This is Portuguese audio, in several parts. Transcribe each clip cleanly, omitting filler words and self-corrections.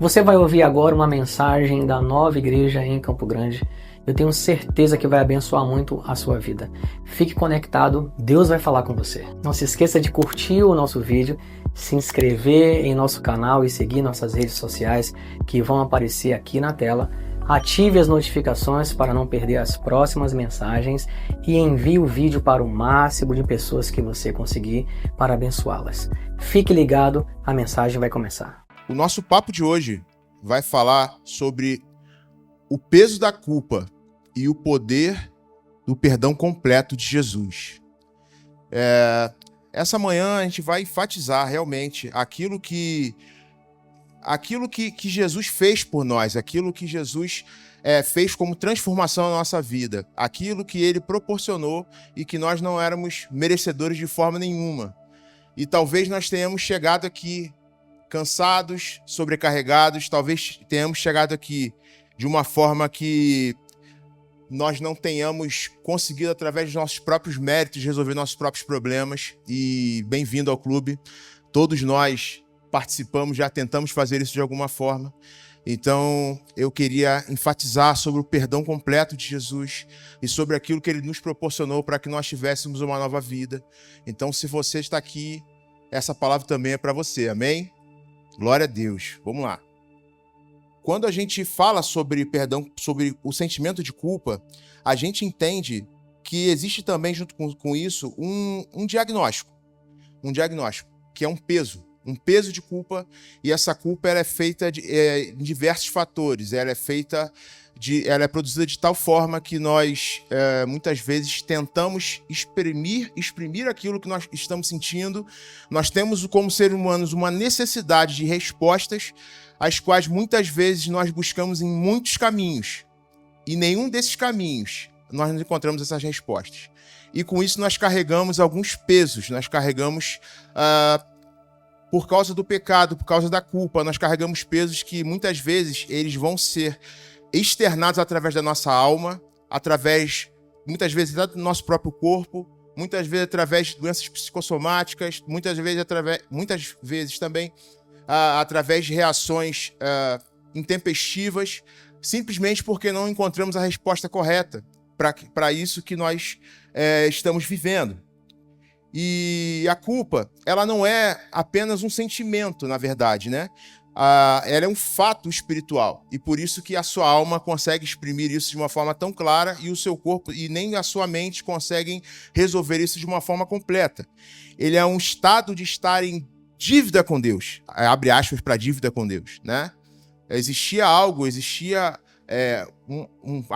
Você vai ouvir agora uma mensagem da Nova Igreja em Campo Grande. Eu tenho certeza que vai abençoar muito a sua vida. Fique conectado, Deus vai falar com você. Não se esqueça de curtir o nosso vídeo, se inscrever em nosso canal e seguir nossas redes sociais que vão aparecer aqui na tela. Ative as notificações para não perder as próximas mensagens e envie o vídeo para o máximo de pessoas que você conseguir para abençoá-las. Fique ligado, a mensagem vai começar. O nosso papo de hoje vai falar sobre o peso da culpa e o poder do perdão completo de Jesus. Essa manhã a gente vai enfatizar realmente aquilo que Jesus fez por nós, aquilo que Jesus fez como transformação na nossa vida, aquilo que ele proporcionou e que nós não éramos merecedores de forma nenhuma. E talvez nós tenhamos chegado aqui cansados, sobrecarregados, talvez tenhamos chegado aqui de uma forma que nós não tenhamos conseguido, através dos nossos próprios méritos, resolver nossos próprios problemas. E bem-vindo ao clube. Todos nós participamos, já tentamos fazer isso de alguma forma. Então, eu queria enfatizar sobre o perdão completo de Jesus e sobre aquilo que ele nos proporcionou para que nós tivéssemos uma nova vida. Então, se você está aqui, essa palavra também é para você, amém? Glória a Deus. Vamos lá. Quando a gente fala sobre perdão, sobre o sentimento de culpa, a gente entende que existe também, junto com isso, um diagnóstico. Um diagnóstico, que é um peso de culpa, e essa culpa ela é feita de diversos fatores. Ela é produzida de tal forma que nós, muitas vezes, tentamos exprimir aquilo que nós estamos sentindo. Nós temos, como seres humanos, uma necessidade de respostas, as quais, muitas vezes, nós buscamos em muitos caminhos. E nenhum desses caminhos nós não encontramos essas respostas. E, com isso, nós carregamos alguns pesos. Nós carregamos... por causa do pecado, por causa da culpa, nós carregamos pesos que muitas vezes eles vão ser externados através da nossa alma, muitas vezes do nosso próprio corpo, muitas vezes através de doenças psicossomáticas, muitas vezes também através de reações intempestivas, simplesmente porque não encontramos a resposta correta para isso que nós estamos vivendo. E a culpa, ela não é apenas um sentimento, na verdade, né? Ela é um fato espiritual. E por isso que a sua alma consegue exprimir isso de uma forma tão clara e o seu corpo e nem a sua mente conseguem resolver isso de uma forma completa. Ele é um estado de estar em dívida com Deus. Abre aspas para dívida com Deus, né? Existia a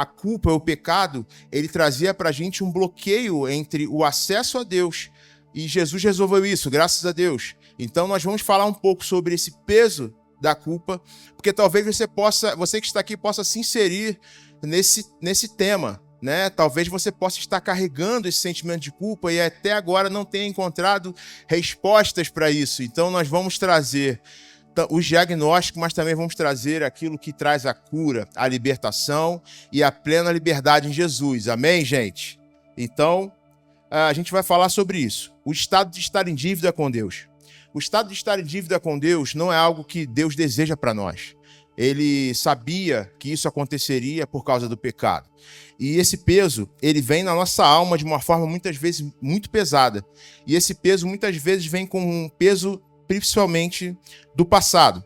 culpa, o pecado, ele trazia para a gente um bloqueio entre o acesso a Deus. E Jesus resolveu isso, graças a Deus. Então nós vamos falar um pouco sobre esse peso da culpa, porque talvez você que está aqui possa se inserir nesse tema, né? Talvez você possa estar carregando esse sentimento de culpa e até agora não tenha encontrado respostas para isso. Então nós vamos trazer os diagnósticos, mas também vamos trazer aquilo que traz a cura, a libertação e a plena liberdade em Jesus. Amém, gente? Então, a gente vai falar sobre isso. O estado de estar em dívida com Deus. O estado de estar em dívida com Deus não é algo que Deus deseja para nós. Ele sabia que isso aconteceria por causa do pecado. E esse peso, ele vem na nossa alma de uma forma muitas vezes muito pesada. E esse peso muitas vezes vem com um peso principalmente do passado.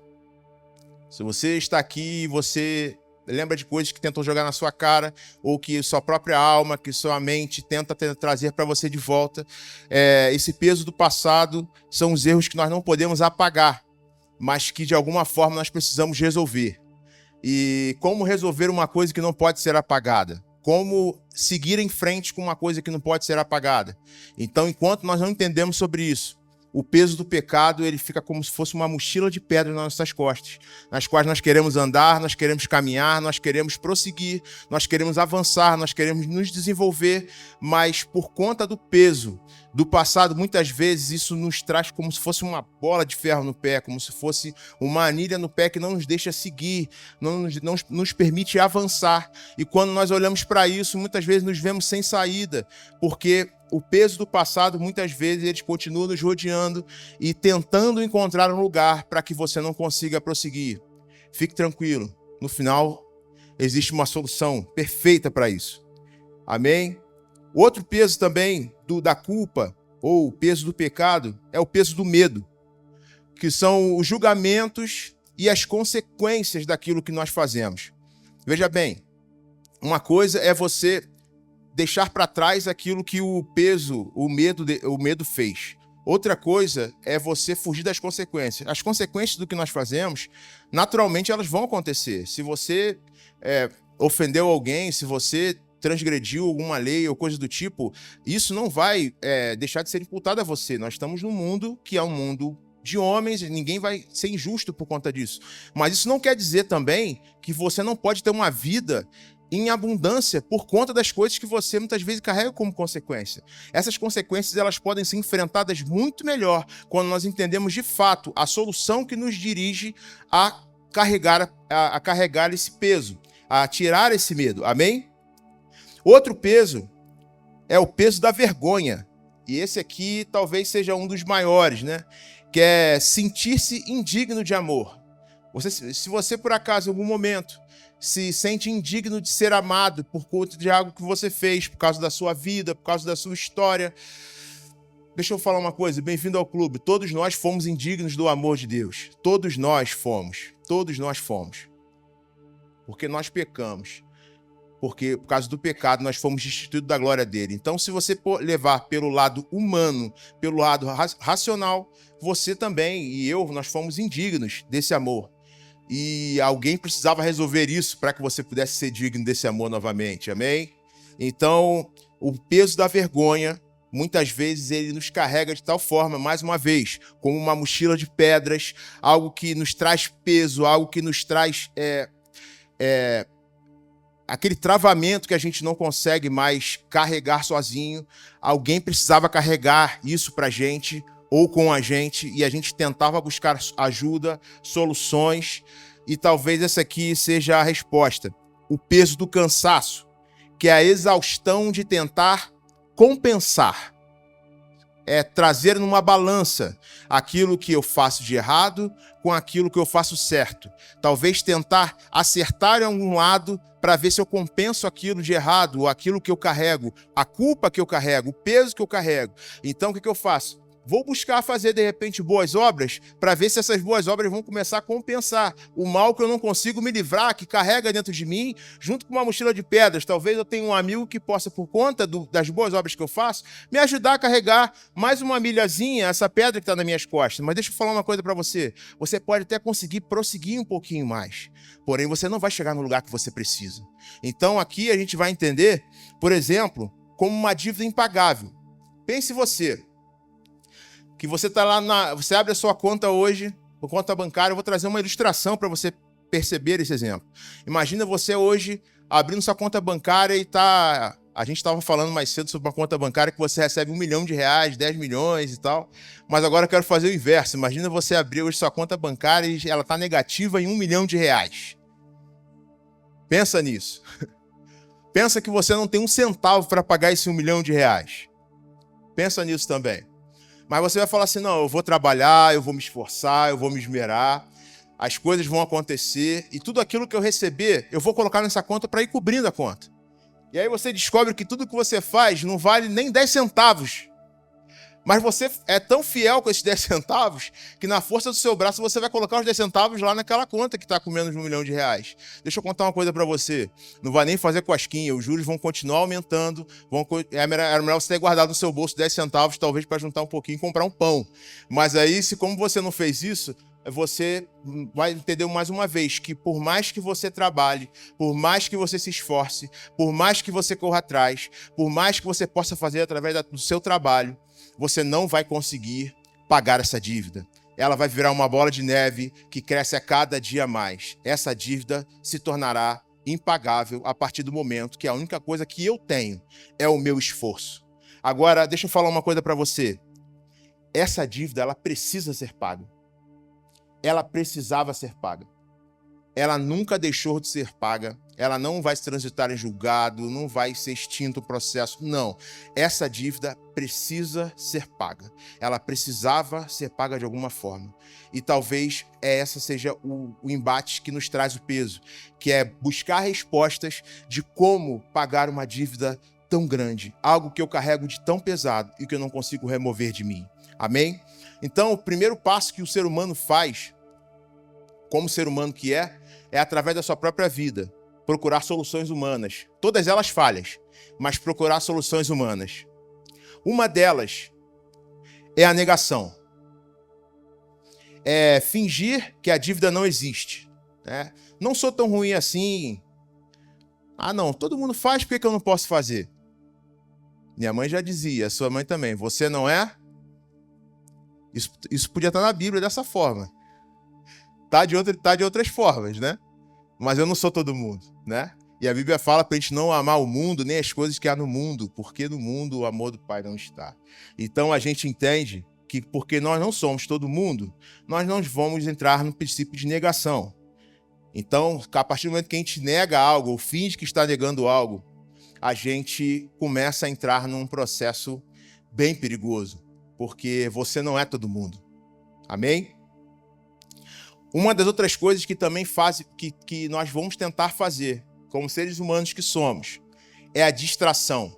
Se você está aqui e você lembra de coisas que tentam jogar na sua cara, ou que sua própria alma, que sua mente tenta trazer para você de volta, esse peso do passado são os erros que nós não podemos apagar, mas que de alguma forma nós precisamos resolver. E como resolver uma coisa que não pode ser apagada? Como seguir em frente com uma coisa que não pode ser apagada? Então, enquanto nós não entendemos sobre isso, o peso do pecado, ele fica como se fosse uma mochila de pedra nas nossas costas, nas quais nós queremos andar, nós queremos caminhar, nós queremos prosseguir, nós queremos avançar, nós queremos nos desenvolver, mas por conta do peso do passado, muitas vezes isso nos traz como se fosse uma bola de ferro no pé, como se fosse uma anilha no pé que não nos deixa seguir, não nos permite avançar. E quando nós olhamos para isso, muitas vezes nos vemos sem saída, porque o peso do passado, muitas vezes, eles continuam nos rodeando e tentando encontrar um lugar para que você não consiga prosseguir. fique tranquilo. No final, existe uma solução perfeita para isso. Amém? O outro peso também da culpa, ou o peso do pecado, é o peso do medo, que são os julgamentos e as consequências daquilo que nós fazemos. Veja bem, uma coisa é você deixar para trás aquilo que o medo fez. Outra coisa é você fugir das consequências. As consequências do que nós fazemos, naturalmente, elas vão acontecer. Se você ofendeu alguém, se você transgrediu alguma lei ou coisa do tipo, isso não vai deixar de ser imputado a você. Nós estamos num mundo que é um mundo de homens, ninguém vai ser injusto por conta disso. Mas isso não quer dizer também que você não pode ter uma vida em abundância por conta das coisas que você muitas vezes carrega como consequência. Essas consequências elas podem ser enfrentadas muito melhor quando nós entendemos de fato a solução que nos dirige a carregar esse peso, a tirar esse medo. Amém? Outro peso é o peso da vergonha. E esse aqui talvez seja um dos maiores, né? Que é sentir-se indigno de amor. Se você, por acaso, em algum momento, se sente indigno de ser amado por conta de algo que você fez, por causa da sua vida, por causa da sua história, deixa eu falar uma coisa, bem-vindo ao clube. Todos nós fomos indignos do amor de Deus. Todos nós fomos. Todos nós fomos. Porque nós pecamos. Porque, por causa do pecado, nós fomos destituídos da glória dele. Então, se você levar pelo lado humano, pelo lado racional, você também e eu, nós fomos indignos desse amor. E alguém precisava resolver isso para que você pudesse ser digno desse amor novamente. Amém? Então, o peso da vergonha, muitas vezes, ele nos carrega de tal forma, mais uma vez, como uma mochila de pedras, algo que nos traz peso, algo que nos traz aquele travamento que a gente não consegue mais carregar sozinho. Alguém precisava carregar isso para a gente ou com a gente, e a gente tentava buscar ajuda, soluções, e talvez essa aqui seja a resposta. O peso do cansaço, que é a exaustão de tentar compensar. É trazer numa balança aquilo que eu faço de errado com aquilo que eu faço certo. Talvez tentar acertar em algum lado para ver se eu compenso aquilo de errado, ou aquilo que eu carrego, a culpa que eu carrego, o peso que eu carrego. Então, o que eu faço? Vou buscar fazer, de repente, boas obras para ver se essas boas obras vão começar a compensar o mal que eu não consigo me livrar, que carrega dentro de mim, junto com uma mochila de pedras. Talvez eu tenha um amigo que possa, por conta das boas obras que eu faço, me ajudar a carregar mais uma milhazinha, essa pedra que está nas minhas costas. Mas deixa eu falar uma coisa para você. Você pode até conseguir prosseguir um pouquinho mais, porém você não vai chegar no lugar que você precisa. Então aqui a gente vai entender, por exemplo, como uma dívida impagável. Pense você, que você está lá, você abre a sua conta hoje, a conta bancária, eu vou trazer uma ilustração para você perceber esse exemplo. Imagina você hoje abrindo sua conta bancária e a gente estava falando mais cedo sobre uma conta bancária que você recebe R$1 milhão, 10 milhões e tal, mas agora eu quero fazer o inverso. Imagina você abrir hoje sua conta bancária e ela está negativa em R$1 milhão. Pensa nisso. Pensa que você não tem um centavo para pagar esse R$1 milhão. Pensa nisso também. Mas você vai falar assim, não, eu vou trabalhar, eu vou me esforçar, eu vou me esmerar, as coisas vão acontecer e tudo aquilo que eu receber, eu vou colocar nessa conta para ir cobrindo a conta. E aí você descobre que tudo que você faz não vale nem 10 centavos. Mas você é tão fiel com esses 10 centavos que na força do seu braço você vai colocar os 10 centavos lá naquela conta que está com menos de R$1 milhão. Deixa eu contar uma coisa para você. Não vai nem fazer cosquinha, os juros vão continuar aumentando. Era melhor você ter guardado no seu bolso 10 centavos, talvez para juntar um pouquinho e comprar um pão. Mas aí, como você não fez isso, você vai entender mais uma vez que por mais que você trabalhe, por mais que você se esforce, por mais que você corra atrás, por mais que você possa fazer através do seu trabalho, você não vai conseguir pagar essa dívida. Ela vai virar uma bola de neve que cresce a cada dia mais. Essa dívida se tornará impagável a partir do momento que a única coisa que eu tenho é o meu esforço. Agora, deixa eu falar uma coisa para você. Essa dívida, ela precisa ser paga. Ela precisava ser paga. ela nunca deixou de ser paga, ela não vai se transitar em julgado, não vai ser extinto o processo, não. Essa dívida precisa ser paga. Ela precisava ser paga de alguma forma. E talvez essa seja o embate que nos traz o peso, que é buscar respostas de como pagar uma dívida tão grande, algo que eu carrego de tão pesado e que eu não consigo remover de mim. Amém? Então, o primeiro passo que o ser humano faz, como ser humano que é através da sua própria vida, procurar soluções humanas. Todas elas falhas, mas procurar soluções humanas. Uma delas é a negação. É fingir que a dívida não existe, né? Não sou tão ruim assim. Ah, não, todo mundo faz, por que eu não posso fazer? Minha mãe já dizia, sua mãe também, você não é? Isso podia estar na Bíblia dessa forma. Tá de outras formas, né? Mas eu não sou todo mundo, né? E a Bíblia fala para a gente não amar o mundo, nem as coisas que há no mundo, porque no mundo o amor do Pai não está. Então a gente entende que porque nós não somos todo mundo, nós não vamos entrar no princípio de negação. Então, a partir do momento que a gente nega algo, ou finge que está negando algo, a gente começa a entrar num processo bem perigoso, porque você não é todo mundo. Amém? Uma das outras coisas que também que nós vamos tentar fazer, como seres humanos que somos, é a distração.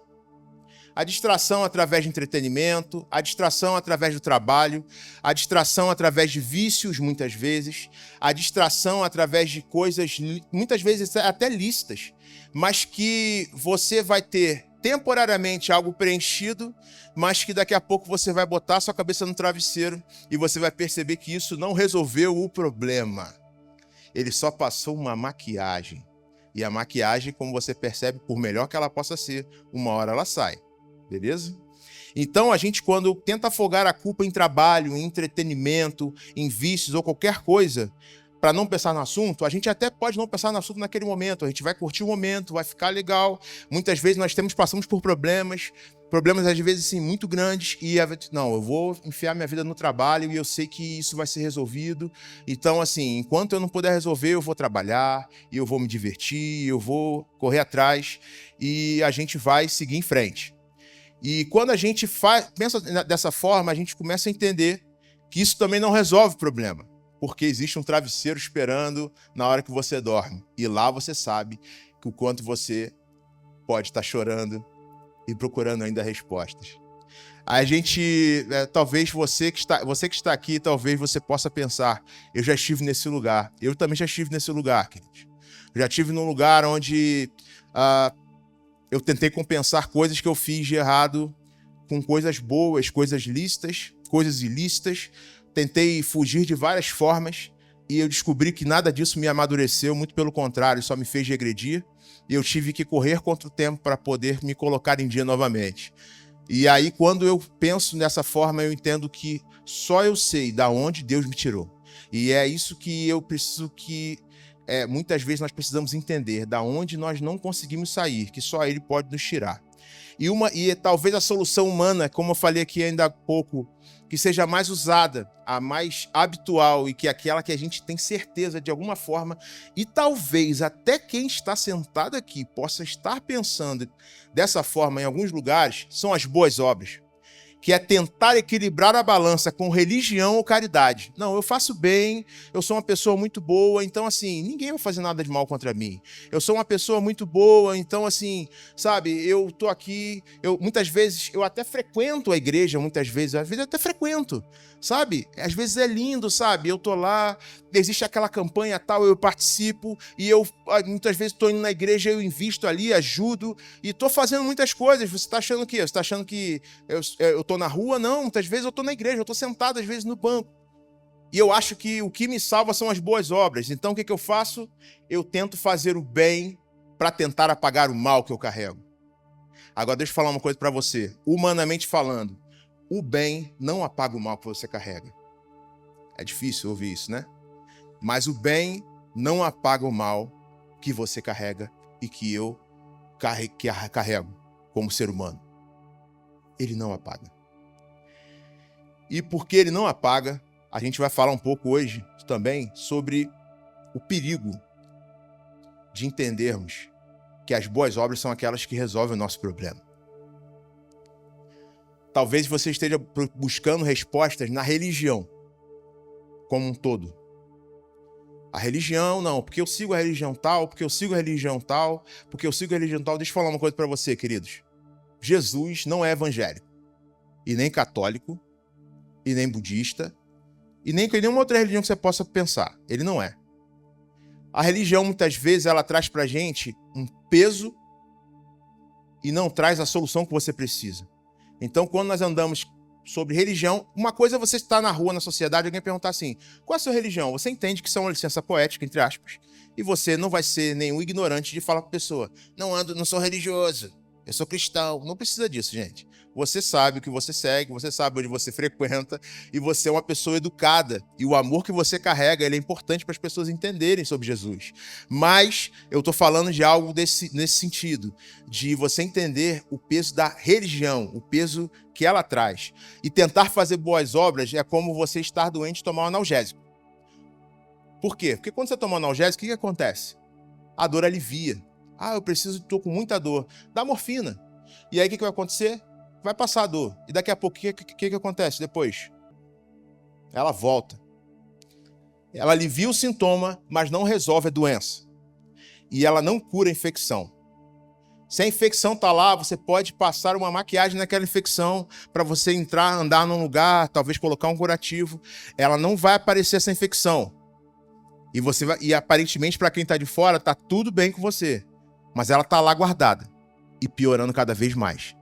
A distração através de entretenimento, a distração através do trabalho, a distração através de vícios, muitas vezes, a distração através de coisas, muitas vezes até lícitas, mas que você vai ter temporariamente algo preenchido, mas que daqui a pouco você vai botar sua cabeça no travesseiro e você vai perceber que isso não resolveu o problema. Ele só passou uma maquiagem. E a maquiagem, como você percebe, por melhor que ela possa ser, uma hora ela sai. Beleza? Então, a gente, quando tenta afogar a culpa em trabalho, em entretenimento, em vícios ou qualquer coisa, para não pensar no assunto, a gente até pode não pensar no assunto naquele momento, a gente vai curtir o momento, vai ficar legal. Muitas vezes nós passamos por problemas às vezes assim, muito grandes, e não, eu vou enfiar minha vida no trabalho e eu sei que isso vai ser resolvido. Então, assim, enquanto eu não puder resolver, eu vou trabalhar, e eu vou me divertir, eu vou correr atrás, e a gente vai seguir em frente. E quando a gente pensa dessa forma, a gente começa a entender que isso também não resolve o problema, porque existe um travesseiro esperando na hora que você dorme. E lá você sabe que o quanto você pode estar chorando e procurando ainda respostas. A gente, talvez você que está aqui, talvez você possa pensar, eu já estive nesse lugar. Eu também já estive nesse lugar, queridos. Já estive num lugar onde eu tentei compensar coisas que eu fiz de errado com coisas boas, coisas lícitas, coisas ilícitas. Tentei fugir de várias formas e eu descobri que nada disso me amadureceu, muito pelo contrário, só me fez regredir. E eu tive que correr contra o tempo para poder me colocar em dia novamente. E aí, quando eu penso dessa forma, eu entendo que só eu sei da onde Deus me tirou. E é isso que eu preciso que... muitas vezes nós precisamos entender da onde nós não conseguimos sair, que só Ele pode nos tirar. E talvez a solução humana, como eu falei aqui ainda há pouco, que seja mais usada, a mais habitual e que aquela que a gente tem certeza de alguma forma, e talvez até quem está sentado aqui possa estar pensando dessa forma em alguns lugares, são as boas obras. Que é tentar equilibrar a balança com religião ou caridade. Não, eu faço bem, eu sou uma pessoa muito boa, então assim, ninguém vai fazer nada de mal contra mim. Eu sou uma pessoa muito boa, então assim, sabe, eu tô aqui, muitas vezes, eu até frequento a igreja, às vezes eu até frequento, sabe? Às vezes é lindo, sabe? Eu tô lá, existe aquela campanha tal, eu participo, e eu muitas vezes tô indo na igreja, eu invisto ali, ajudo, e tô fazendo muitas coisas. Você tá achando o quê? Você tá achando que eu tô na rua? Não, muitas vezes eu tô na igreja, eu tô sentado às vezes no banco. E eu acho que o que me salva são as boas obras. Então o que eu faço? Eu tento fazer o bem para tentar apagar o mal que eu carrego. Agora deixa eu falar uma coisa para você. Humanamente falando, o bem não apaga o mal que você carrega. É difícil ouvir isso, né? Mas o bem não apaga o mal que você carrega e que eu carrego como ser humano. Ele não apaga. E porque ele não apaga, a gente vai falar um pouco hoje também sobre o perigo de entendermos que as boas obras são aquelas que resolvem o nosso problema. Talvez você esteja buscando respostas na religião como um todo. A religião, não, porque eu sigo a religião tal, porque eu sigo a religião tal, porque eu sigo a religião tal. Deixa eu falar uma coisa para você, queridos. Jesus não é evangélico, e nem católico, e nem budista, e nem nenhuma outra religião que você possa pensar. Ele não é. A religião, muitas vezes, ela traz pra gente um peso e não traz a solução que você precisa. Então, quando nós andamos sobre religião, uma coisa é você estar na rua, na sociedade, alguém perguntar assim, qual é a sua religião? Você entende que isso é uma licença poética, entre aspas, e você não vai ser nenhum ignorante de falar para a pessoa, não sou religioso, eu sou cristão. Não precisa disso, gente. Você sabe o que você segue, você sabe onde você frequenta e você é uma pessoa educada. E o amor que você carrega, ele é importante para as pessoas entenderem sobre Jesus. Mas eu estou falando de algo nesse sentido, de você entender o peso da religião, o peso que ela traz. E tentar fazer boas obras é como você estar doente e tomar um analgésico. Por quê? Porque quando você toma um analgésico, o que acontece? A dor alivia. Eu estou com muita dor. Dá morfina. E aí o que vai acontecer? Vai passar a dor. E daqui a pouco, o que acontece depois? Ela volta. Ela alivia o sintoma, mas não resolve a doença. E ela não cura a infecção. Se a infecção está lá, você pode passar uma maquiagem naquela infecção para você entrar, andar num lugar, talvez colocar um curativo. Ela não vai aparecer essa infecção. E aparentemente, para quem está de fora, está tudo bem com você. Mas ela está lá guardada e piorando cada vez mais.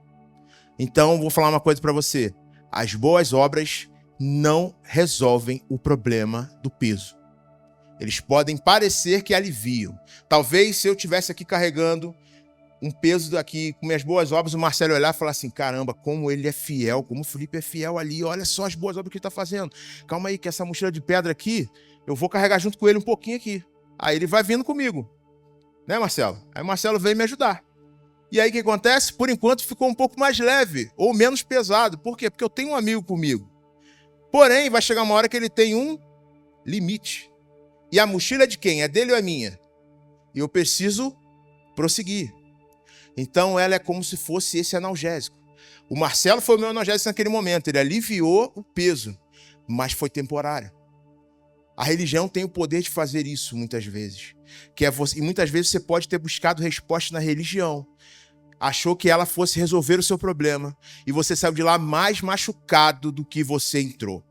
Então, vou falar uma coisa para você. As boas obras não resolvem o problema do peso. Eles podem parecer que aliviam. Talvez se eu estivesse aqui carregando um peso daqui com minhas boas obras, o Marcelo olhar e falar assim, caramba, como ele é fiel, como o Felipe é fiel ali, olha só as boas obras que ele está fazendo. Calma aí, que essa mochila de pedra aqui, eu vou carregar junto com ele um pouquinho aqui. Aí ele vai vindo comigo. Né, Marcelo? Aí o Marcelo veio me ajudar. E aí o que acontece? Por enquanto ficou um pouco mais leve ou menos pesado. Por quê? Porque eu tenho um amigo comigo. Porém, vai chegar uma hora que ele tem um limite. E a mochila é de quem? É dele ou é minha? E eu preciso prosseguir. Então ela é como se fosse esse analgésico. O Marcelo foi o meu analgésico naquele momento. Ele aliviou o peso, mas foi temporário. A religião tem o poder de fazer isso muitas vezes. E muitas vezes você pode ter buscado resposta na religião. Achou que ela fosse resolver o seu problema. E você saiu de lá mais machucado do que você entrou.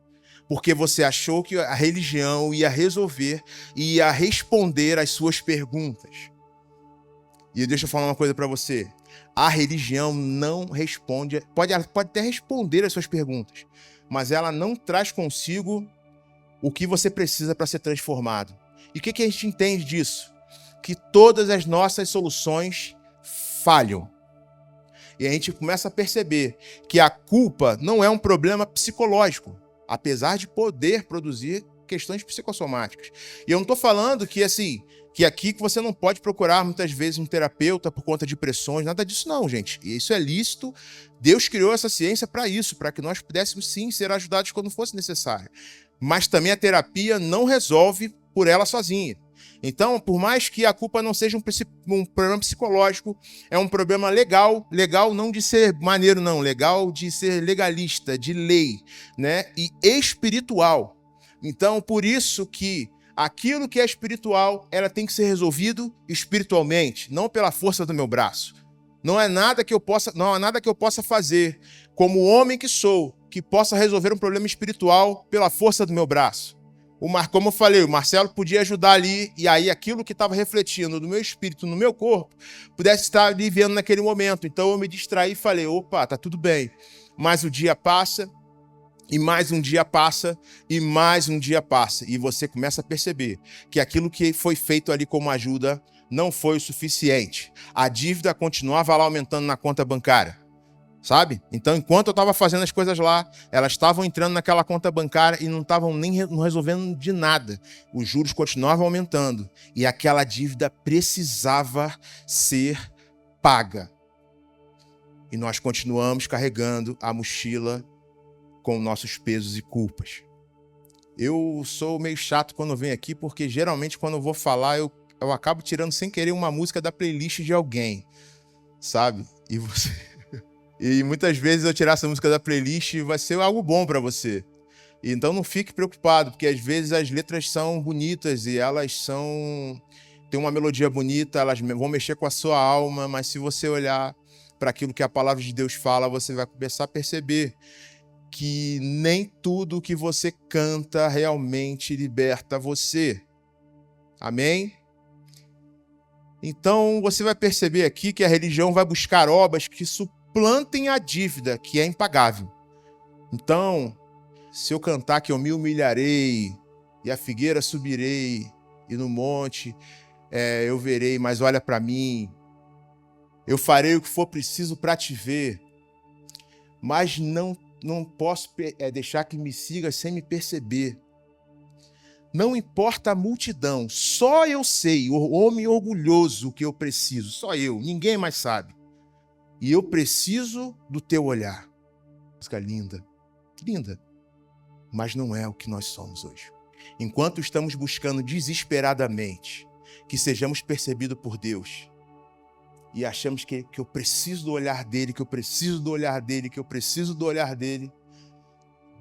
Porque você achou que a religião ia resolver e ia responder às suas perguntas. E deixa eu falar uma coisa para você. A religião não responde... Pode até responder às suas perguntas. Mas ela não traz consigo o que você precisa para ser transformado. E o que a gente entende disso? Que todas as nossas soluções falham. E a gente começa a perceber que a culpa não é um problema psicológico, apesar de poder produzir questões psicossomáticas. E eu não estou falando que aqui que você não pode procurar muitas vezes um terapeuta por conta de pressões, nada disso não, gente. Isso é lícito. Deus criou essa ciência para isso, para que nós pudéssemos sim ser ajudados quando fosse necessário. Mas também a terapia não resolve por ela sozinha. Então, por mais que a culpa não seja um problema psicológico, é um problema legal não de ser maneiro não, legal de ser legalista, de lei, né? E espiritual. Então, por isso que aquilo que é espiritual, ela tem que ser resolvido espiritualmente, não pela força do meu braço. Não há nada que eu possa fazer como homem que sou, que possa resolver um problema espiritual pela força do meu braço. Como eu falei, o Marcelo podia ajudar ali, e aí aquilo que estava refletindo no meu espírito, no meu corpo, pudesse estar aliviando naquele momento. Então eu me distraí e falei, opa, tá tudo bem. Mas o dia passa, e mais um dia passa, e mais um dia passa. E você começa a perceber que aquilo que foi feito ali como ajuda não foi o suficiente. A dívida continuava lá aumentando na conta bancária. Sabe? Então, enquanto eu estava fazendo as coisas lá, elas estavam entrando naquela conta bancária e não estavam nem resolvendo de nada. Os juros continuavam aumentando e aquela dívida precisava ser paga. E nós continuamos carregando a mochila com nossos pesos e culpas. Eu sou meio chato quando eu venho aqui, porque geralmente quando eu vou falar, eu eu acabo tirando sem querer uma música da playlist de alguém, sabe? E muitas vezes eu tirar essa música da playlist vai ser algo bom para você. Então não fique preocupado, porque às vezes as letras são bonitas e elas têm uma melodia bonita, elas vão mexer com a sua alma, mas se você olhar para aquilo que a palavra de Deus fala, você vai começar a perceber que nem tudo que você canta realmente liberta você. Amém? Então você vai perceber aqui que a religião vai buscar obras que suplantem a dívida, que é impagável. Então, se eu cantar que eu me humilharei, e a figueira subirei, e no monte eu verei, mas olha para mim, eu farei o que for preciso para te ver, mas não posso deixar que me siga sem me perceber. Não importa a multidão, só eu sei, o homem orgulhoso que eu preciso, só eu, ninguém mais sabe. E eu preciso do teu olhar. Música linda, linda, mas não é o que nós somos hoje. Enquanto estamos buscando desesperadamente que sejamos percebidos por Deus e achamos que eu preciso do olhar dele, que eu preciso do olhar dele, que eu preciso do olhar dele,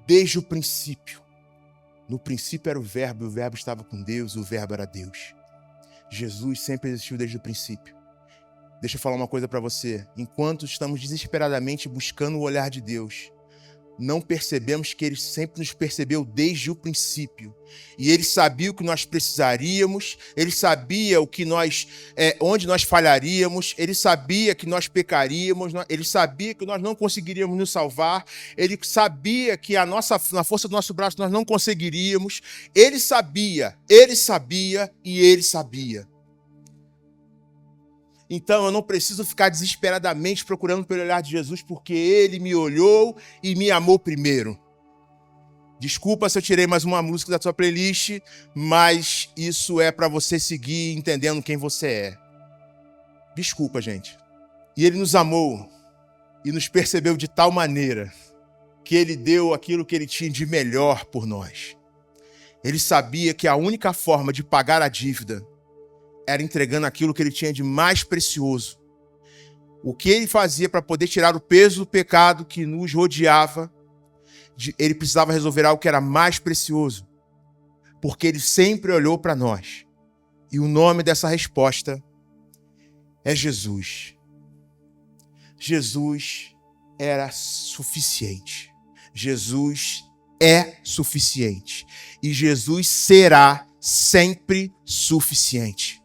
desde o princípio. No princípio era o Verbo estava com Deus, o Verbo era Deus. Jesus sempre existiu desde o princípio. Deixa eu falar uma coisa para você. Enquanto estamos desesperadamente buscando o olhar de Deus, não percebemos que Ele sempre nos percebeu desde o princípio. E Ele sabia o que nós precisaríamos, Ele sabia onde nós falharíamos, Ele sabia que nós pecaríamos, Ele sabia que nós não conseguiríamos nos salvar, Ele sabia que na força do nosso braço nós não conseguiríamos. Ele sabia e Ele sabia. Então eu não preciso ficar desesperadamente procurando pelo olhar de Jesus, porque Ele me olhou e me amou primeiro. Desculpa se eu tirei mais uma música da sua playlist, mas isso é para você seguir entendendo quem você é. Desculpa, gente. E Ele nos amou e nos percebeu de tal maneira que Ele deu aquilo que Ele tinha de melhor por nós. Ele sabia que a única forma de pagar a dívida era entregando aquilo que Ele tinha de mais precioso. O que Ele fazia para poder tirar o peso do pecado que nos rodeava, Ele precisava resolver algo que era mais precioso, porque Ele sempre olhou para nós. E o nome dessa resposta é Jesus. Jesus era suficiente. Jesus é suficiente. E Jesus será sempre suficiente.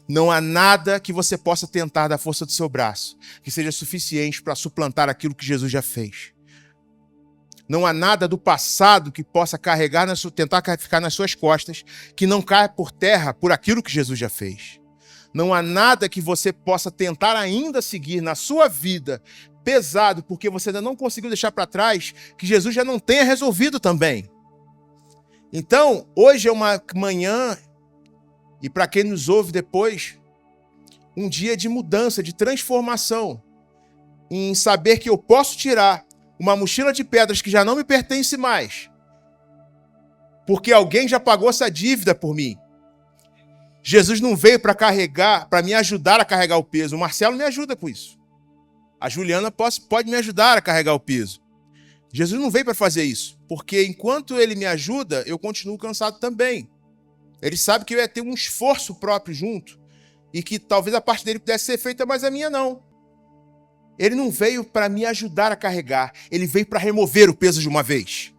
Não há nada que você possa tentar da força do seu braço que seja suficiente para suplantar aquilo que Jesus já fez. Não há nada do passado que possa tentar ficar nas suas costas que não caia por terra por aquilo que Jesus já fez. Não há nada que você possa tentar ainda seguir na sua vida pesado porque você ainda não conseguiu deixar para trás que Jesus já não tenha resolvido também. Então, hoje é uma manhã, e para quem nos ouve depois, um dia de mudança, de transformação, em saber que eu posso tirar uma mochila de pedras que já não me pertence mais, porque alguém já pagou essa dívida por mim. Jesus não veio para me ajudar a carregar o peso. O Marcelo me ajuda com isso. A Juliana pode me ajudar a carregar o peso. Jesus não veio para fazer isso, porque enquanto Ele me ajuda, eu continuo cansado também. Ele sabe que eu ia ter um esforço próprio junto e que talvez a parte dele pudesse ser feita, mas a minha não. Ele não veio para me ajudar a carregar, Ele veio para remover o peso de uma vez.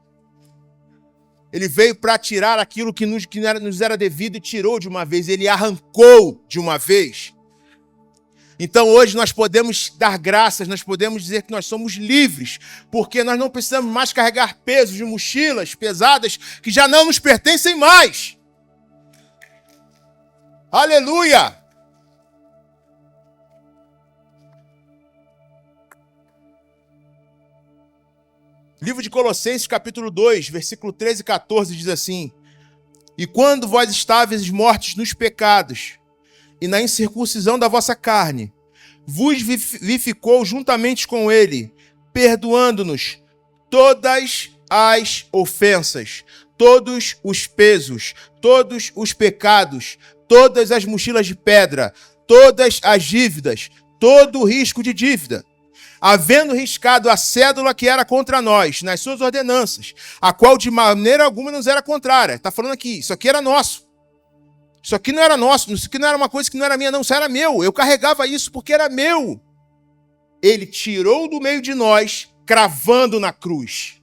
Ele veio para tirar aquilo que nos era devido e tirou de uma vez. Ele arrancou de uma vez. Então hoje nós podemos dar graças, nós podemos dizer que nós somos livres, porque nós não precisamos mais carregar pesos de mochilas pesadas que já não nos pertencem mais. Aleluia! Livro de Colossenses, capítulo 2, versículo 13 e 14, diz assim: E quando vós estáveis mortos nos pecados e na incircuncisão da vossa carne, vos vivificou juntamente com Ele, perdoando-nos todas as ofensas, todos os pesos, todos os pecados, todas as mochilas de pedra, todas as dívidas, todo o risco de dívida, havendo riscado a cédula que era contra nós, nas suas ordenanças, a qual de maneira alguma nos era contrária. Está falando aqui, isso aqui era nosso. Isso aqui não era nosso, isso aqui não era uma coisa que não era minha, não, isso era meu. Eu carregava isso porque era meu. Ele tirou do meio de nós, cravando na cruz.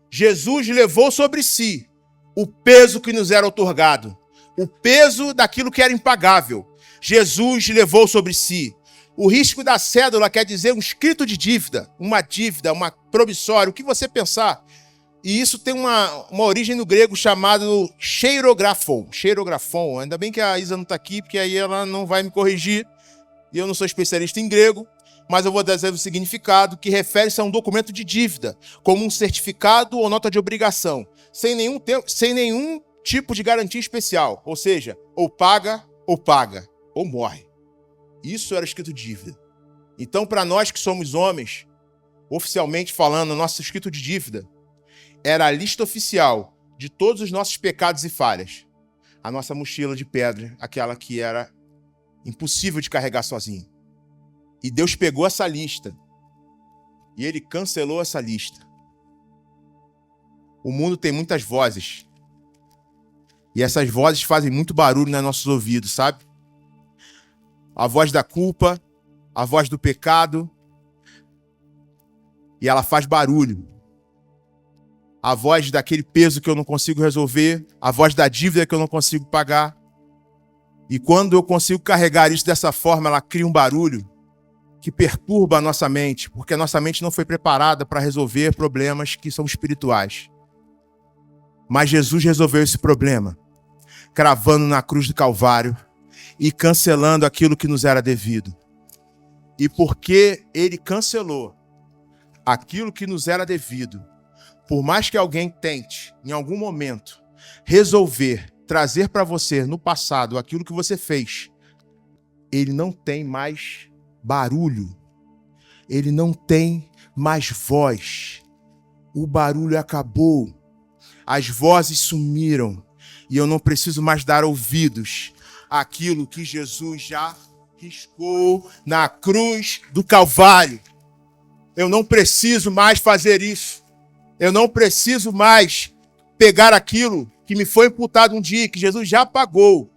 Jesus levou sobre si o peso que nos era outorgado, o peso daquilo que era impagável. Jesus levou sobre si. O risco da cédula quer dizer um escrito de dívida, uma promissória, o que você pensar. E isso tem uma origem no grego chamado cheirografon. Cheirografon. Ainda bem que a Isa não está aqui, porque aí ela não vai me corrigir. E eu não sou especialista em grego, mas eu vou dizer o significado, que refere-se a um documento de dívida, como um certificado ou nota de obrigação, sem nenhum tipo de garantia especial. Ou seja, ou paga, ou morre. Isso era escrito de dívida. Então, para nós que somos homens, oficialmente falando, nosso escrito de dívida era a lista oficial de todos os nossos pecados e falhas. A nossa mochila de pedra, aquela que era impossível de carregar sozinho. E Deus pegou essa lista e Ele cancelou essa lista. O mundo tem muitas vozes. E essas vozes fazem muito barulho nos nossos ouvidos, sabe? A voz da culpa, a voz do pecado. E ela faz barulho. A voz daquele peso que eu não consigo resolver, a voz da dívida que eu não consigo pagar. E quando eu consigo carregar isso dessa forma, ela cria um barulho que perturba a nossa mente, porque a nossa mente não foi preparada para resolver problemas que são espirituais. Mas Jesus resolveu esse problema, cravando na cruz do Calvário e cancelando aquilo que nos era devido. E porque Ele cancelou aquilo que nos era devido, por mais que alguém tente, em algum momento, resolver, trazer para você no passado aquilo que você fez, ele não tem mais barulho. Ele não tem mais voz. O barulho acabou. As vozes sumiram. E eu não preciso mais dar ouvidos àquilo que Jesus já riscou na cruz do Calvário. Eu não preciso mais fazer isso. Eu não preciso mais pegar aquilo que me foi imputado um dia, que Jesus já pagou.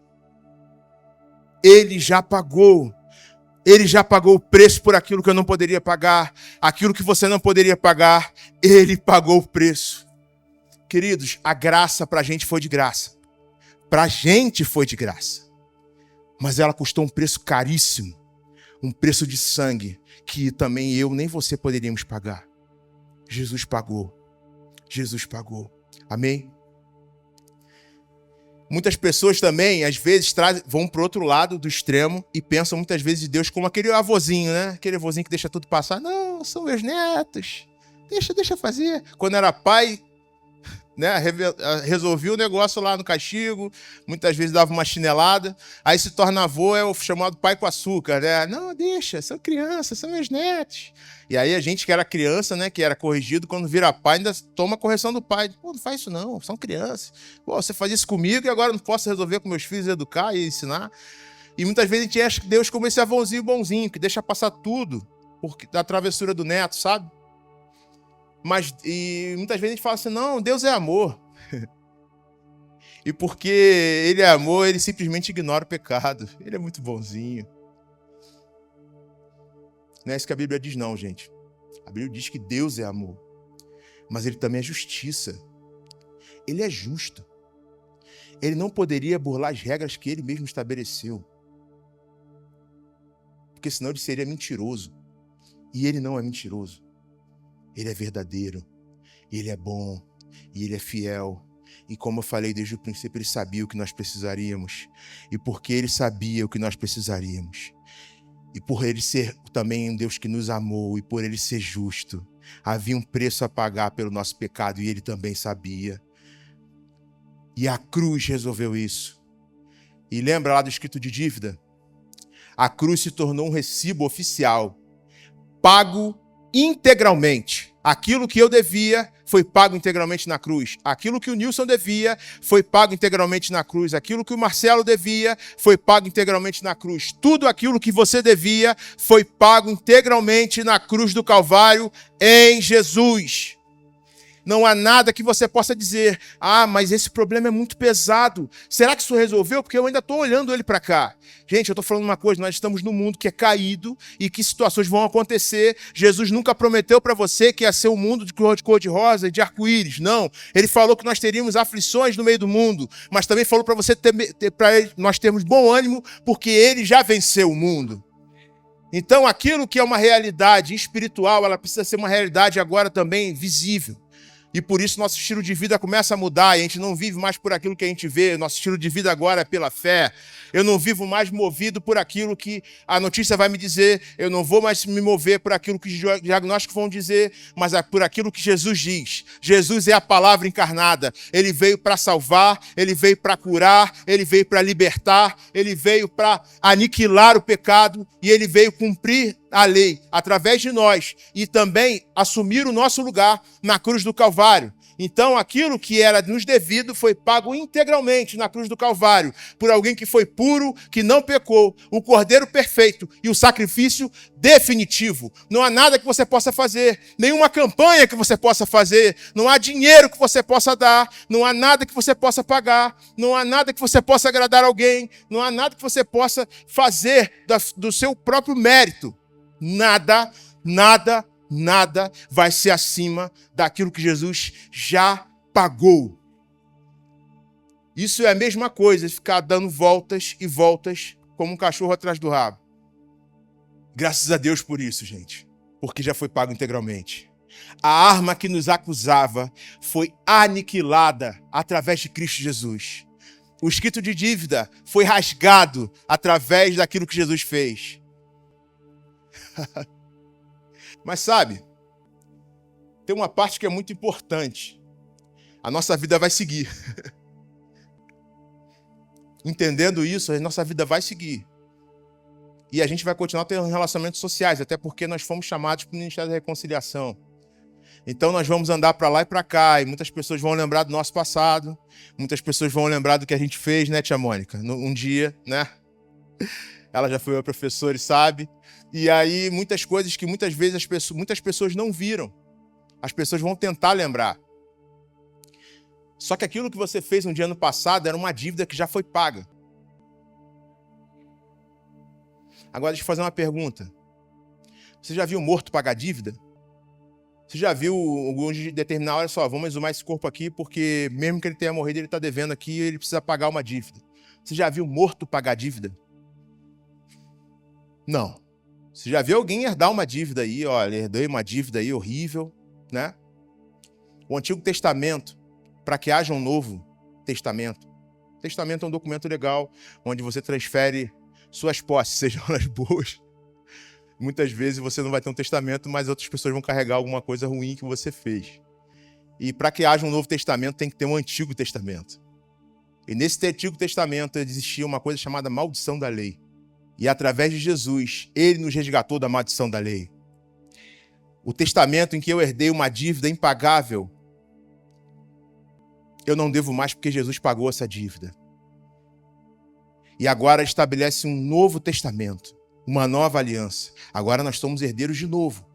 Ele já pagou. Ele já pagou o preço por aquilo que eu não poderia pagar. Aquilo que você não poderia pagar. Ele pagou o preço. Queridos, a graça para a gente foi de graça. Para a gente foi de graça. Mas ela custou um preço caríssimo. Um preço de sangue que também eu nem você poderíamos pagar. Jesus pagou. Jesus pagou. Amém? Muitas pessoas também, às vezes, vão para o outro lado do extremo e pensam muitas vezes de Deus como aquele avôzinho, né? Aquele avôzinho que deixa tudo passar. Não, são meus netos. Deixa fazer. Quando era pai, né, resolvia o negócio lá no castigo, muitas vezes dava uma chinelada, aí se torna avô, é o chamado pai com açúcar, né? Não, deixa, são crianças, são meus netos. E aí a gente que era criança, né, que era corrigido, quando vira pai, ainda toma a correção do pai. Pô, não faz isso não, são crianças. Pô, você faz isso comigo e agora não posso resolver com meus filhos, educar e ensinar. E muitas vezes a gente acha que Deus como esse avôzinho bonzinho, que deixa passar tudo da travessura do neto, sabe? E muitas vezes a gente fala assim, não, Deus é amor. E porque Ele é amor, Ele simplesmente ignora o pecado. Ele é muito bonzinho. Não é isso que a Bíblia diz não, gente. A Bíblia diz que Deus é amor. Mas Ele também é justiça. Ele é justo. Ele não poderia burlar as regras que Ele mesmo estabeleceu. Porque senão Ele seria mentiroso. E Ele não é mentiroso. Ele é verdadeiro, Ele é bom, e Ele é fiel. E como eu falei desde o princípio, Ele sabia o que nós precisaríamos. E porque Ele sabia o que nós precisaríamos, e por Ele ser também um Deus que nos amou, e por Ele ser justo, havia um preço a pagar pelo nosso pecado, e Ele também sabia. E a cruz resolveu isso. E lembra lá do escrito de dívida? A cruz se tornou um recibo oficial, pago integralmente. Aquilo que eu devia foi pago integralmente na cruz. Aquilo que o Nilson devia foi pago integralmente na cruz. Aquilo que o Marcelo devia foi pago integralmente na cruz. Tudo aquilo que você devia foi pago integralmente na cruz do Calvário em Jesus. Não há nada que você possa dizer, mas esse problema é muito pesado. Será que isso resolveu? Porque eu ainda estou olhando ele para cá. Gente, eu estou falando uma coisa, nós estamos num mundo que é caído e que situações vão acontecer. Jesus nunca prometeu para você que ia ser um mundo de cor-de-rosa e de arco-íris. Não. Ele falou que nós teríamos aflições no meio do mundo, mas também falou para você nós termos bom ânimo, porque ele já venceu o mundo. Então, aquilo que é uma realidade espiritual, ela precisa ser uma realidade agora também visível. E por isso nosso estilo de vida começa a mudar, e a gente não vive mais por aquilo que a gente vê, nosso estilo de vida agora é pela fé. Eu não vivo mais movido por aquilo que a notícia vai me dizer, eu não vou mais me mover por aquilo que os diagnósticos vão dizer, mas é por aquilo que Jesus diz. Jesus é a palavra encarnada, ele veio para salvar, ele veio para curar, ele veio para libertar, ele veio para aniquilar o pecado e ele veio cumprir a lei através de nós e também assumir o nosso lugar na cruz do Calvário. Então, aquilo que era nos devido foi pago integralmente na cruz do Calvário por alguém que foi puro, que não pecou, o Cordeiro perfeito e o sacrifício definitivo. Não há nada que você possa fazer, nenhuma campanha que você possa fazer, não há dinheiro que você possa dar, não há nada que você possa pagar, não há nada que você possa agradar alguém, não há nada que você possa fazer do seu próprio mérito. Nada vai ser acima daquilo que Jesus já pagou. Isso é a mesma coisa, ficar dando voltas e voltas como um cachorro atrás do rabo. Graças a Deus por isso, gente, porque já foi pago integralmente. A arma que nos acusava foi aniquilada através de Cristo Jesus. O escrito de dívida foi rasgado através daquilo que Jesus fez. Mas sabe, tem uma parte que é muito importante. A nossa vida vai seguir. Entendendo isso, a nossa vida vai seguir. E a gente vai continuar tendo relacionamentos sociais, até porque nós fomos chamados para o Ministério da Reconciliação. Então nós vamos andar para lá e para cá, e muitas pessoas vão lembrar do nosso passado, muitas pessoas vão lembrar do que a gente fez, né, tia Mônica? Um dia, né? Ela já foi minha professora e sabe. E aí, muitas coisas que muitas vezes muitas pessoas não viram. As pessoas vão tentar lembrar. Só que aquilo que você fez um dia no passado era uma dívida que já foi paga. Agora, deixa eu fazer uma pergunta. Você já viu morto pagar dívida? Você já viu alguns determinar, olha só, vamos exumar esse corpo aqui, porque mesmo que ele tenha morrido, ele está devendo aqui e ele precisa pagar uma dívida. Você já viu morto pagar dívida? Não. Você já viu alguém herdar uma dívida aí, olha, herdei uma dívida aí horrível, né? O Antigo Testamento, para que haja um Novo Testamento. O Testamento é um documento legal, onde você transfere suas posses, sejam elas boas. Muitas vezes você não vai ter um testamento, mas outras pessoas vão carregar alguma coisa ruim que você fez. E para que haja um Novo Testamento, tem que ter um Antigo Testamento. E nesse Antigo Testamento existia uma coisa chamada maldição da lei. E através de Jesus, ele nos resgatou da maldição da lei. O testamento em que eu herdei uma dívida impagável, eu não devo mais porque Jesus pagou essa dívida. E agora estabelece um novo testamento, uma nova aliança. Agora nós somos herdeiros de novo.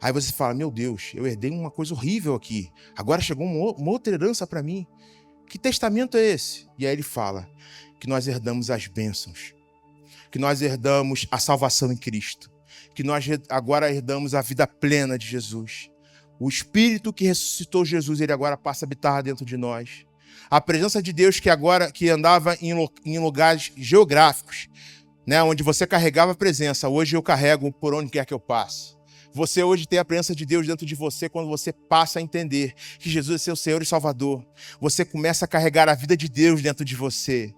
Aí você fala, meu Deus, eu herdei uma coisa horrível aqui. Agora chegou uma outra herança para mim. Que testamento é esse? E aí ele fala que nós herdamos as bênçãos. Que nós herdamos a salvação em Cristo, que nós agora herdamos a vida plena de Jesus. O Espírito que ressuscitou Jesus, ele agora passa a habitar dentro de nós. A presença de Deus que andava em lugares geográficos, né, onde você carregava a presença, hoje eu carrego por onde quer que eu passe. Você hoje tem a presença de Deus dentro de você quando você passa a entender que Jesus é seu Senhor e Salvador. Você começa a carregar a vida de Deus dentro de você.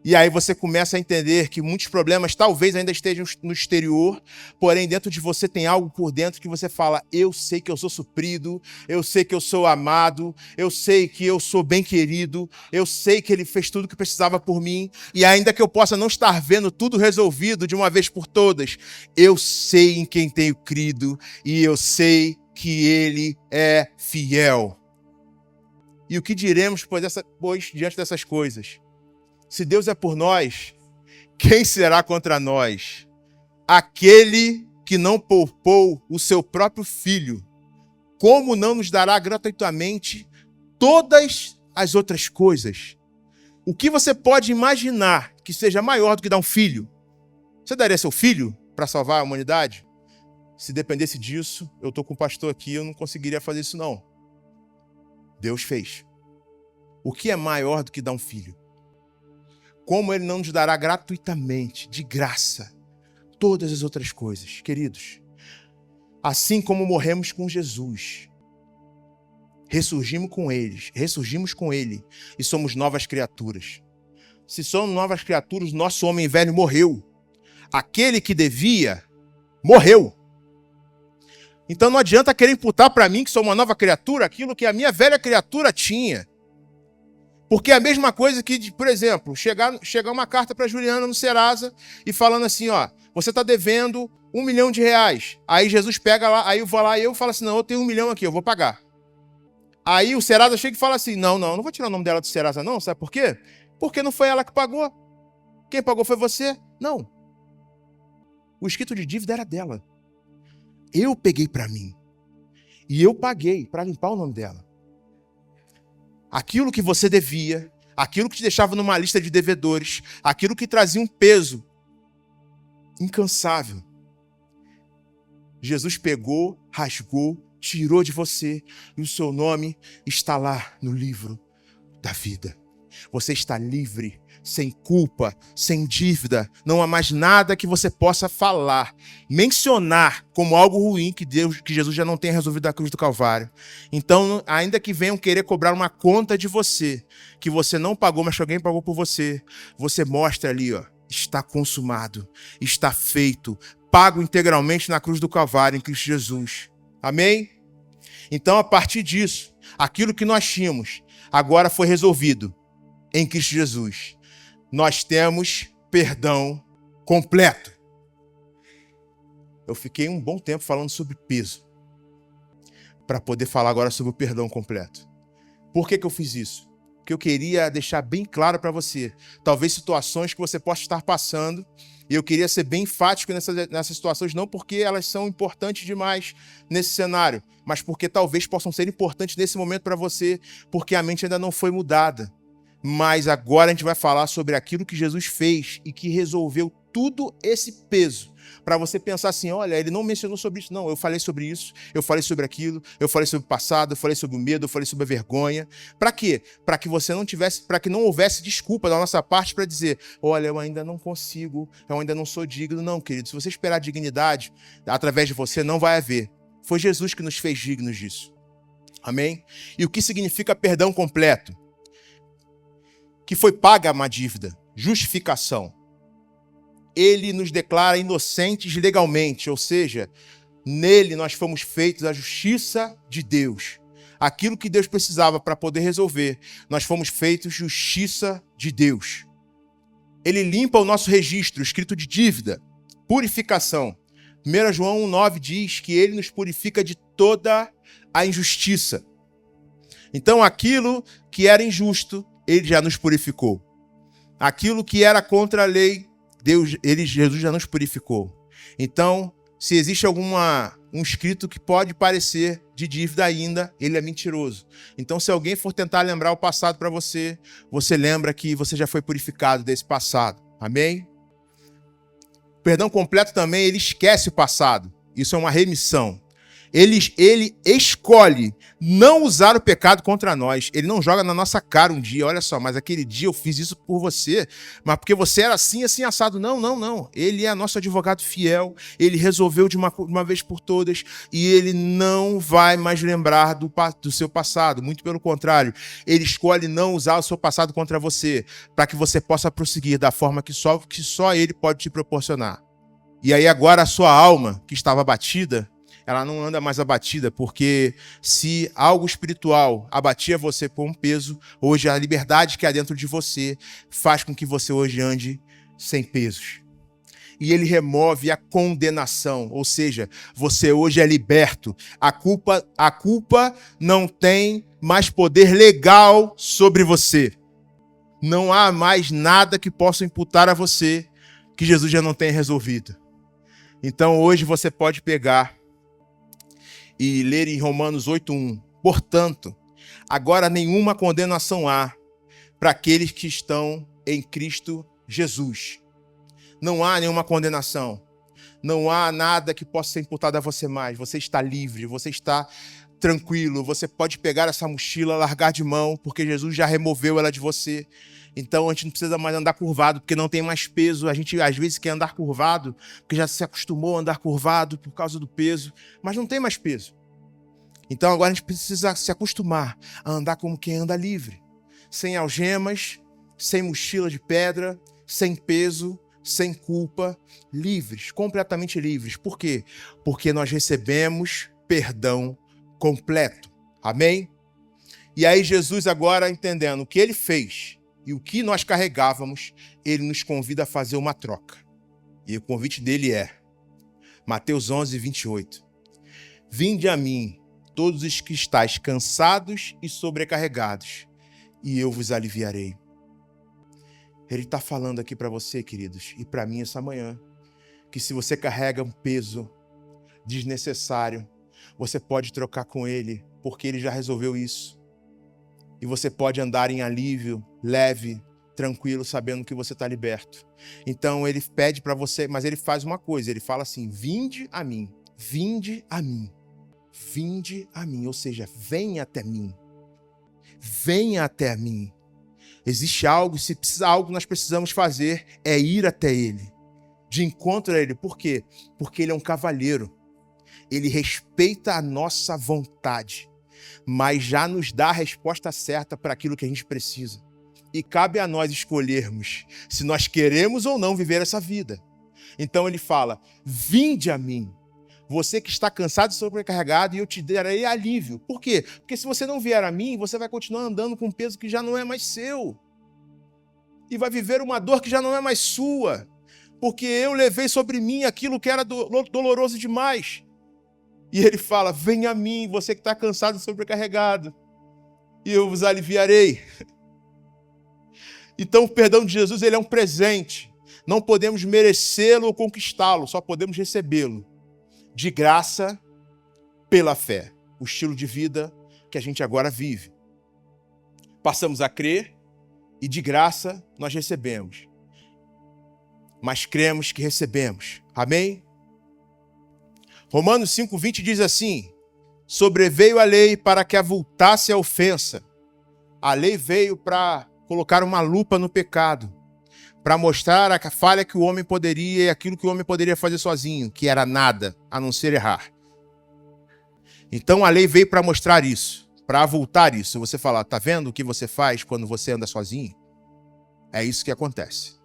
E aí você começa a entender que muitos problemas talvez ainda estejam no exterior, porém dentro de você tem algo por dentro que você fala, eu sei que eu sou suprido, eu sei que eu sou amado, eu sei que eu sou bem querido, eu sei que ele fez tudo o que precisava por mim, e ainda que eu possa não estar vendo tudo resolvido de uma vez por todas, eu sei em quem tenho crido, e eu sei que ele é fiel. E o que diremos, pois, diante dessas coisas? Se Deus é por nós, quem será contra nós? Aquele que não poupou o seu próprio filho, como não nos dará gratuitamente todas as outras coisas? O que você pode imaginar que seja maior do que dar um filho? Você daria seu filho para salvar a humanidade? Se dependesse disso, eu estou com o pastor aqui, eu não conseguiria fazer isso não. Deus fez. O que é maior do que dar um filho? Como ele não nos dará gratuitamente, de graça, todas as outras coisas? Queridos, assim como morremos com Jesus, ressurgimos com ele e somos novas criaturas. Se somos novas criaturas, nosso homem velho morreu. Aquele que devia, morreu. Então não adianta querer imputar para mim, que sou uma nova criatura, aquilo que a minha velha criatura tinha. Porque é a mesma coisa que, por exemplo, chegar uma carta para Juliana no Serasa e falando assim, ó, você está devendo R$1 milhão. Aí Jesus pega lá, aí eu vou lá e eu falo assim, não, eu tenho R$1 milhão aqui, eu vou pagar. Aí o Serasa chega e fala assim, não vou tirar o nome dela do Serasa não, sabe por quê? Porque não foi ela que pagou. Quem pagou foi você? Não. O escrito de dívida era dela. Eu peguei para mim. E eu paguei para limpar o nome dela. Aquilo que você devia, aquilo que te deixava numa lista de devedores, aquilo que trazia um peso incansável. Jesus pegou, rasgou, tirou de você e o seu nome está lá no livro da vida. Você está livre, sem culpa, sem dívida. Não há mais nada que você possa falar, mencionar como algo ruim que Jesus já não tenha resolvido na cruz do Calvário. Então, ainda que venham querer cobrar uma conta de você, que você não pagou, mas que alguém pagou por você, você mostra ali, ó, está consumado, está feito, pago integralmente na cruz do Calvário, em Cristo Jesus. Amém? Então, a partir disso, aquilo que nós tínhamos, agora foi resolvido em Cristo Jesus. Nós temos perdão completo. Eu fiquei um bom tempo falando sobre peso, para poder falar agora sobre o perdão completo. Por que eu fiz isso? Porque eu queria deixar bem claro para você, talvez situações que você possa estar passando, e eu queria ser bem enfático nessas situações, não porque elas são importantes demais nesse cenário, mas porque talvez possam ser importantes nesse momento para você, porque a mente ainda não foi mudada. Mas agora a gente vai falar sobre aquilo que Jesus fez e que resolveu tudo esse peso. Para você pensar assim, olha, ele não mencionou sobre isso. Não, eu falei sobre isso, eu falei sobre aquilo, eu falei sobre o passado, eu falei sobre o medo, eu falei sobre a vergonha. Para quê? Para que você não tivesse, para que não houvesse desculpa da nossa parte para dizer, olha, eu ainda não consigo, eu ainda não sou digno. Não, querido, se você esperar dignidade através de você, não vai haver. Foi Jesus que nos fez dignos disso. Amém? E o que significa perdão completo? Que foi paga uma dívida, justificação. Ele nos declara inocentes legalmente, ou seja, nele nós fomos feitos a justiça de Deus. Aquilo que Deus precisava para poder resolver, nós fomos feitos justiça de Deus. Ele limpa o nosso registro, escrito de dívida, purificação. 1 João 1,9 diz que ele nos purifica de toda a injustiça. Então, aquilo que era injusto, ele já nos purificou. Aquilo que era contra a lei, Jesus já nos purificou. Então, se existe um escrito que pode parecer de dívida ainda, ele é mentiroso. Então, se alguém for tentar lembrar o passado para você, você lembra que você já foi purificado desse passado. Amém? O perdão completo também, ele esquece o passado. Isso é uma remissão. Ele escolhe não usar o pecado contra nós. Ele não joga na nossa cara um dia, olha só, mas aquele dia eu fiz isso por você, mas porque você era assim, assim, assado. Não. Ele é nosso advogado fiel, ele resolveu de uma vez por todas e ele não vai mais lembrar do seu passado. Muito pelo contrário, ele escolhe não usar o seu passado contra você, para que você possa prosseguir da forma que só ele pode te proporcionar. E aí agora a sua alma, que estava abatida, ela não anda mais abatida, porque se algo espiritual abatia você por um peso, hoje a liberdade que há dentro de você faz com que você hoje ande sem pesos. e ele remove a condenação, ou seja, você hoje é liberto. A culpa não tem mais poder legal sobre você. Não há mais nada que possa imputar a você que Jesus já não tenha resolvido. Então hoje você pode pegar e ler em Romanos 8:1. Portanto, agora nenhuma condenação há para aqueles que estão em Cristo Jesus. Não há nenhuma condenação. Não há nada que possa ser imputado a você mais. Você está livre, você está tranquilo. Você pode pegar essa mochila, largar de mão, porque Jesus já removeu ela de você. Então a gente não precisa mais andar curvado, porque não tem mais peso. A gente às vezes quer andar curvado, porque já se acostumou a andar curvado por causa do peso, mas não tem mais peso. Então agora a gente precisa se acostumar a andar como quem anda livre. Sem algemas, sem mochila de pedra, sem peso, sem culpa, livres, completamente livres. Por quê? Porque nós recebemos perdão completo. Amém? E aí Jesus agora, entendendo o que ele fez e o que nós carregávamos, ele nos convida a fazer uma troca. E o convite dele é Mateus 11:28. Vinde a mim, todos os que estáis cansados e sobrecarregados, e eu vos aliviarei. Ele está falando aqui para você, queridos, e para mim essa manhã, que se você carrega um peso desnecessário, você pode trocar com ele, porque ele já resolveu isso. E você pode andar em alívio, leve, tranquilo, sabendo que você está liberto. Então ele pede para você, mas ele faz uma coisa, ele fala assim, vinde a mim, vinde a mim, vinde a mim, ou seja, venha até mim, venha até mim. Existe algo, se precisa algo nós precisamos fazer, é ir até ele, de encontro a ele. Por quê? Porque ele é um cavalheiro. Ele respeita a nossa vontade, mas já nos dá a resposta certa para aquilo que a gente precisa. E cabe a nós escolhermos se nós queremos ou não viver essa vida. Então ele fala, vinde a mim, você que está cansado e sobrecarregado, e eu te darei alívio. Por quê? Porque se você não vier a mim, você vai continuar andando com um peso que já não é mais seu. E vai viver uma dor que já não é mais sua. Porque eu levei sobre mim aquilo que era doloroso demais. E ele fala, vem a mim, você que está cansado e sobrecarregado, e eu vos aliviarei. Então o perdão de Jesus, ele é um presente. Não podemos merecê-lo ou conquistá-lo, só podemos recebê-lo. De graça, pela fé. O estilo de vida que a gente agora vive. Passamos a crer e de graça nós recebemos. Mas cremos que recebemos. Amém? Romanos 5:20 diz assim, sobreveio a lei para que avultasse a ofensa. A lei veio para colocar uma lupa no pecado, para mostrar a falha que o homem poderia e aquilo que o homem poderia fazer sozinho, que era nada, a não ser errar. Então a lei veio para mostrar isso, para avultar isso. Você fala, tá vendo o que você faz quando você anda sozinho? É isso que acontece.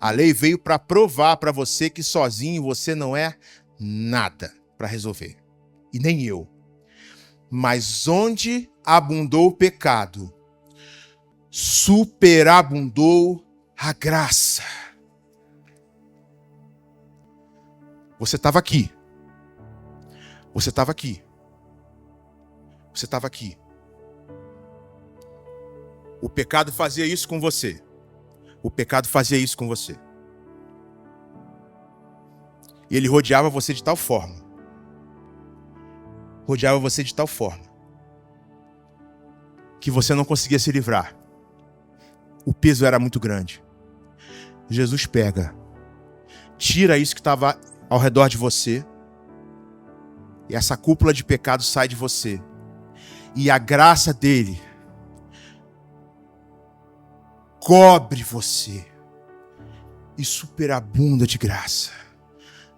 A lei veio para provar para você que sozinho você não é nada para resolver. E nem eu. Mas onde abundou o pecado, superabundou a graça. Você estava aqui. Você estava aqui. Você estava aqui. O pecado fazia isso com você. O pecado fazia isso com você. E ele rodeava você de tal forma. Rodeava você de tal forma que você não conseguia se livrar. O peso era muito grande. Jesus pega, tira isso que estava ao redor de você, e essa cúpula de pecado sai de você. E a graça dele cobre você e superabunda de graça.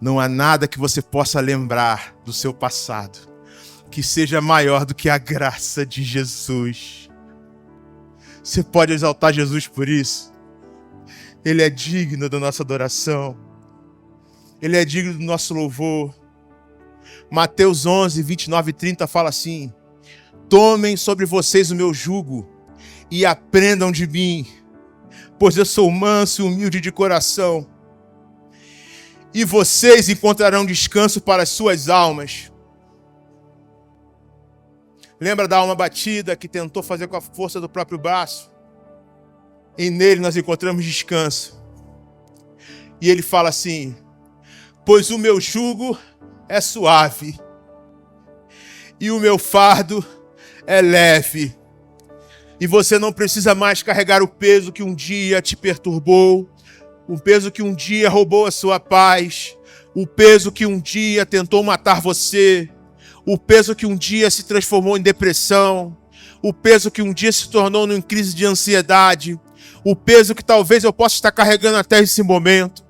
Não há nada que você possa lembrar do seu passado que seja maior do que a graça de Jesus. Você pode exaltar Jesus por isso? Ele é digno da nossa adoração. Ele é digno do nosso louvor. Mateus 11:29-30 fala assim: tomem sobre vocês o meu jugo e aprendam de mim, pois eu sou manso e humilde de coração, e vocês encontrarão descanso para as suas almas. Lembra da alma batida que tentou fazer com a força do próprio braço? E nele nós encontramos descanso. E ele fala assim: pois o meu jugo é suave e o meu fardo é leve. E você não precisa mais carregar o peso que um dia te perturbou, o peso que um dia roubou a sua paz, o peso que um dia tentou matar você, o peso que um dia se transformou em depressão, o peso que um dia se tornou em crise de ansiedade, o peso que talvez eu possa estar carregando até esse momento.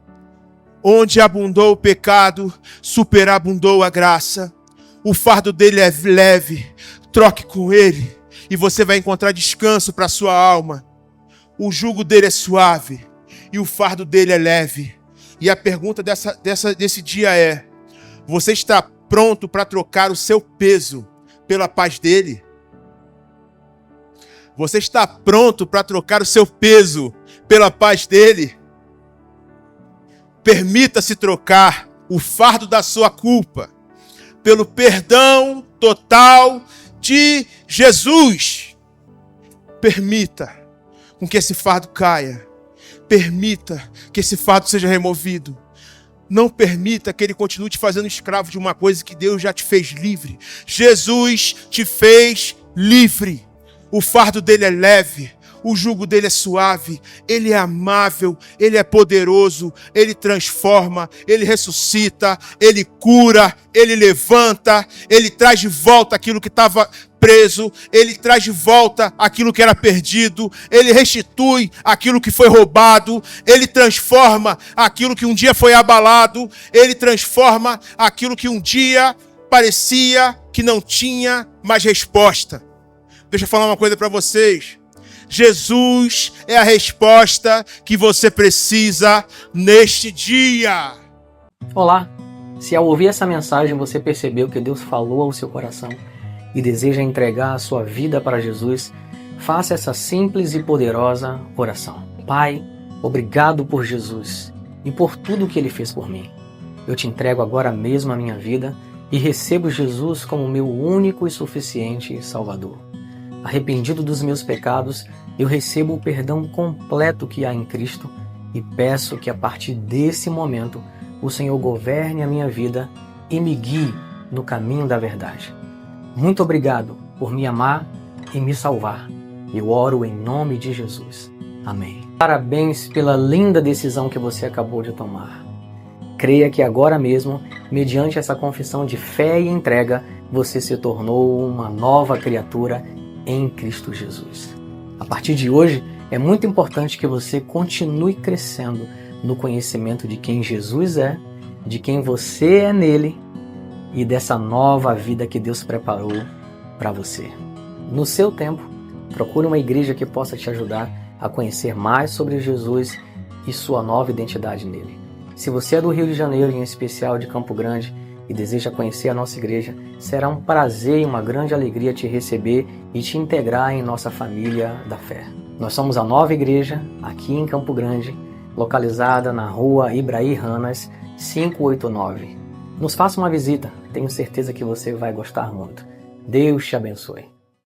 Onde abundou o pecado, superabundou a graça. O fardo dele é leve, troque com ele e você vai encontrar descanso para a sua alma. O jugo dele é suave e o fardo dele é leve. E a pergunta desse dia é: você está pronto para trocar o seu peso pela paz dele? Você está pronto para trocar o seu peso pela paz dele? Permita-se trocar o fardo da sua culpa pelo perdão total de Jesus. Permita com que esse fardo caia. Permita que esse fardo seja removido. Não permita que ele continue te fazendo escravo de uma coisa que Deus já te fez livre. Jesus te fez livre. O fardo dele é leve, o jugo dele é suave, ele é amável, ele é poderoso, ele transforma, ele ressuscita, ele cura, ele levanta, ele traz de volta aquilo que estava preso, ele traz de volta aquilo que era perdido, ele restitui aquilo que foi roubado, ele transforma aquilo que um dia foi abalado, ele transforma aquilo que um dia parecia que não tinha mais resposta. Deixa eu falar uma coisa para vocês. Jesus é a resposta que você precisa neste dia. Olá, se ao ouvir essa mensagem você percebeu que Deus falou ao seu coração e deseja entregar a sua vida para Jesus, faça essa simples e poderosa oração. Pai, obrigado por Jesus e por tudo que Ele fez por mim. Eu te entrego agora mesmo a minha vida e recebo Jesus como meu único e suficiente Salvador. Arrependido dos meus pecados, eu recebo o perdão completo que há em Cristo e peço que a partir desse momento o Senhor governe a minha vida e me guie no caminho da verdade. Muito obrigado por me amar e me salvar. Eu oro em nome de Jesus. Amém. Parabéns pela linda decisão que você acabou de tomar. Creia que agora mesmo, mediante essa confissão de fé e entrega, você se tornou uma nova criatura em Cristo Jesus. A partir de hoje, é muito importante que você continue crescendo no conhecimento de quem Jesus é, de quem você é nele e dessa nova vida que Deus preparou para você. No seu tempo, procure uma igreja que possa te ajudar a conhecer mais sobre Jesus e sua nova identidade nele. Se você é do Rio de Janeiro, em especial de Campo Grande, e deseja conhecer a nossa igreja, será um prazer e uma grande alegria te receber e te integrar em nossa família da fé. Nós somos a nova igreja aqui em Campo Grande, localizada na rua Ibraí Ranas, 589. Nos faça uma visita, tenho certeza que você vai gostar muito. Deus te abençoe.